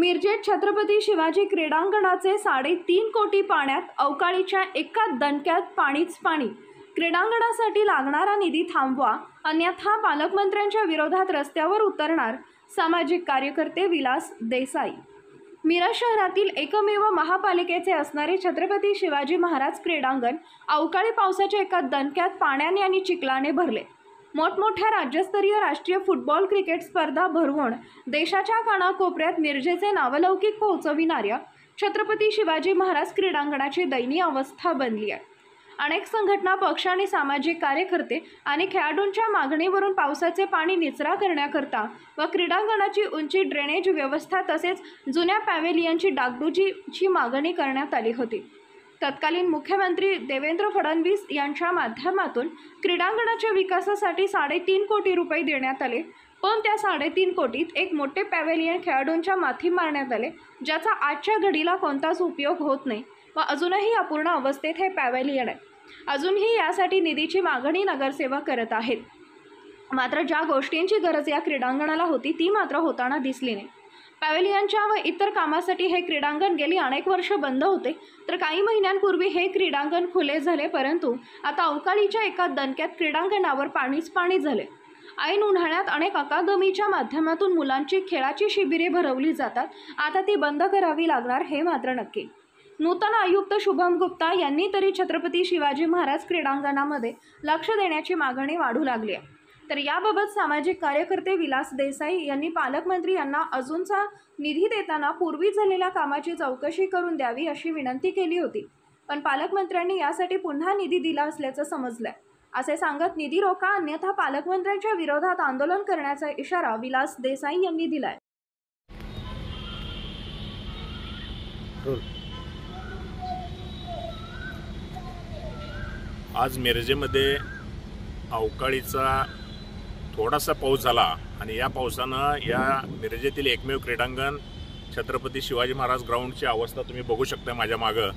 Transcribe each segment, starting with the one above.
मिरजेत छत्रपती शिवाजी क्रीडांगणाचे 3.5 कोटी पाण्यात, अवकाळीच्या एका दणक्यात पाणीच पाणी। क्रीडांगणासाठी लागणारा निधी थांबवा, अन्यथा पालकमंत्र्यांच्या विरोधात रस्त्यावर उतरणार, सामाजिक कार्यकर्ते विलास देसाई। मिरज शहरातील एकमेव महापालिकेचे असणारे छत्रपती शिवाजी महाराज क्रीडांगण अवकाळी पावसाच्या एका दणक्यात पाण्याने आणि चिखलाने भरले। मोठमोठ्या राज्यस्तरीय राष्ट्रीय फुटबॉल क्रिकेट स्पर्धा भरवून देशाच्या कानाकोपऱ्यात मिरजेचे नावलौकिक पोहोचविणाऱ्या छत्रपती शिवाजी महाराज क्रीडांगणाची दयनीय अवस्था बनली आहे। अनेक संघटना, पक्ष आणि सामाजिक कार्यकर्ते आणि खेळाडूंच्या मागणीवरून पावसाचे पाणी निचरा करण्याकरता व क्रीडांगणाची उंची, ड्रेनेज व्यवस्था तसेच जुन्या पॅव्हेलियनची डागडुजीची मागणी करण्यात आली होती। तत्कालीन मुख्यमंत्री देवेंद्र फडणवीस यांच्या माध्यमातून क्रीडांगणाच्या विकासासाठी 3.5 कोटी रुपये देण्यात आले, पण त्या 3.5 कोटीत एक मोठे पॅव्हेलियन खेळाडूंच्या माथी मारण्यात आले, ज्याचा आजच्या घडीला कोणताच उपयोग होत नाही व अजूनही अपूर्ण अवस्थेत हे पॅव्हेलियन आहे। अजूनही यासाठी निधीची मागणी नगरसेवक करत आहेत, मात्र ज्या गोष्टींची गरज या क्रीडांगणाला होती ती मात्र होताना दिसली नाही। पॅव्हेलियनच्या व इतर कामासाठी हे क्रीडांगण गेली अनेक वर्ष बंद होते, तर काही महिन्यांपूर्वी हे क्रीडांगण खुले झाले, परंतु आता अवकाळीच्या एका दणक्यात क्रीडांगणावर पाणीच पाणी झाले। ऐन उन्हाळ्यात अनेक अकादमीच्या माध्यमातून मुलांची खेळाची शिबिरे भरवली जातात, आता ती बंद करावी लागणार हे मात्र नक्की। नूतन आयुक्त शुभम गुप्ता यांनी तरी छत्रपती शिवाजी महाराज क्रीडांगणामध्ये लक्ष देण्याची मागणी वाढू लागली आहे। तर याबाबत सामाजिक कार्यकर्ते विलास देसाई यांनी पालकमंत्री यांना अजूनचा निधी देताना पूर्वी झालेल्या कामाची चौकशी करून द्यावी अशी विनंती केली होती, पण पालकमंत्र्यांनी यासाठी पुन्हा निधी दिला असल्याचं समजलंय। असे सांगत निधी रोका, अन्यथा पालकमंत्र्यांच्या विरोधात आंदोलन करण्याचा इशारा विलास देसाई यांनी दिलाय। आज मिरजेमध्ये अवकाळीचा थोडासा पाऊस झाला आणि या पावसानं या मिरजेतील एकमेव क्रीडांगण छत्रपती शिवाजी महाराज ग्राउंडची अवस्था तुम्ही बघू शकता माझ्या मागं,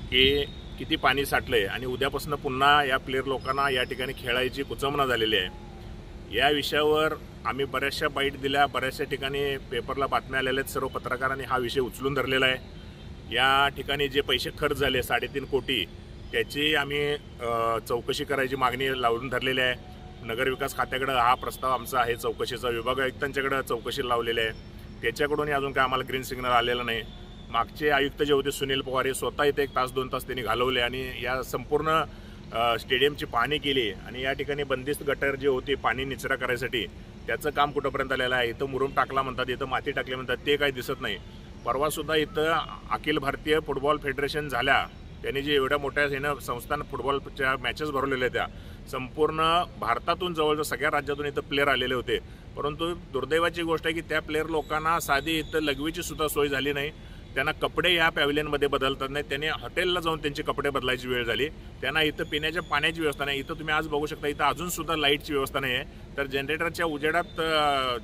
की किती पाणी साठलंय आणि उद्यापासून पुन्हा या प्लेयर लोकांना या ठिकाणी खेळायची कुचंबना झालेली आहे। या विषयावर आम्ही बऱ्याचशा बाईट दिल्या, बऱ्याचशा ठिकाणी पेपरला बातम्या आलेल्या आहेत, सर्व पत्रकारांनी हा विषय उचलून धरलेला आहे। या ठिकाणी जे पैसे खर्च झाले 3.5 कोटी त्याची आम्ही चौकशी करायची मागणी लावून धरलेली आहे। नगरविकास खात्याकडे हा प्रस्ताव आमचा आहे, चौकशीचा विभाग आयुक्तांच्याकडे चौकशी लावलेली आहे, त्याच्याकडून अजून काय आम्हाला ग्रीन सिग्नल आलेलं नाही। मागचे आयुक्त जे होते सुनील पवार हे स्वतः इथे 1 तास 2 तास त्यांनी घालवले आणि या संपूर्ण स्टेडियमची पाहणी केली आणि या ठिकाणी बंदिस्त गटर जे होते पाणी निचरा करायसाठी त्याचं काम कुठंपर्यंत आलेलं आहे। इथं मुरुम टाकला म्हणतात, इथं माती टाकली म्हणतात, ते काही दिसत नाही। परवासुद्धा इथं अखिल भारतीय फुटबॉल फेडरेशन झाल्या, त्यांनी जे एवढ्या मोठ्या संस्थान फुटबॉलच्या मॅचेस भरवलेल्या त्या संपूर्ण भारतातून जवळजवळ सगळ्या राज्यातून इथं प्लेयर आलेले होते, परंतु दुर्दैवाची गोष्ट आहे की त्या प्लेयर लोकांना साधी इथं लघवीची सुद्धा सोय झाली नाही। त्यांना कपडे या पॅव्हेलियनमध्ये बदलतात नाही, त्यांनी हॉटेलला जाऊन त्यांचे कपडे बदलायची वेळ झाली। त्यांना इथं पिण्याच्या पाण्याची व्यवस्था नाही। इथं तुम्ही आज बघू शकता इथं अजूनसुद्धा लाईटची व्यवस्था नाही आहे, तर जनरेटरच्या उजेडात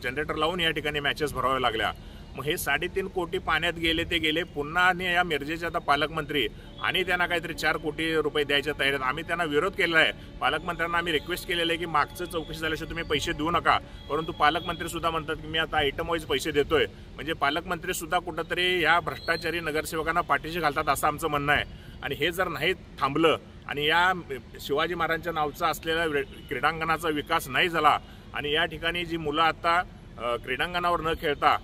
जनरेटर लावून या ठिकाणी मॅचेस भराव्या लागल्या। मग हे 3.5 कोटी पाण्यात गेले ते गेले, पुन्हा आणि या मिरजेचे आता पालकमंत्री आणि त्यांना काहीतरी 4 कोटी रुपये द्यायच्या तयारीत। आम्ही त्यांना विरोध केलेला आहे, पालकमंत्र्यांना आम्ही रिक्वेस्ट केलेलं आहे की मागचं चौकशी झाल्याशिवाय तुम्ही पैसे देऊ नका, परंतु पालकमंत्री सुद्धा म्हणतात की मी आता आयटम वाईज पैसे देतोय। म्हणजे पालकमंत्री सुद्धा कुठंतरी या भ्रष्टाचारी नगरसेवकांना पाठीशी घालतात असं आमचं म्हणणं आहे। आणि हे जर नाही थांबलं आणि या शिवाजी महाराजांच्या नावचा असलेल्या क्रीडांगणाचा विकास नाही झाला आणि या ठिकाणी जी मुलं आता क्रीडांगणावर न खेळता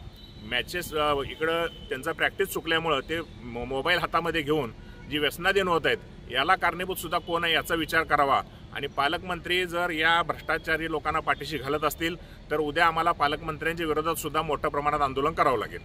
मॅचेस इकडं त्यांचा प्रॅक्टिस चुकल्यामुळं ते मोबाईल हातामध्ये घेऊन जी व्यसनाधीन होत आहेत, याला कारणीभूत सुद्धा कोण आहे याचा विचार करावा। आणि पालकमंत्री जर या भ्रष्टाचारी लोकांना पाठीशी घालत असतील तर उद्या आम्हाला पालकमंत्र्यांच्या विरोधात सुद्धा मोठ्या प्रमाणात आंदोलन करावं लागेल।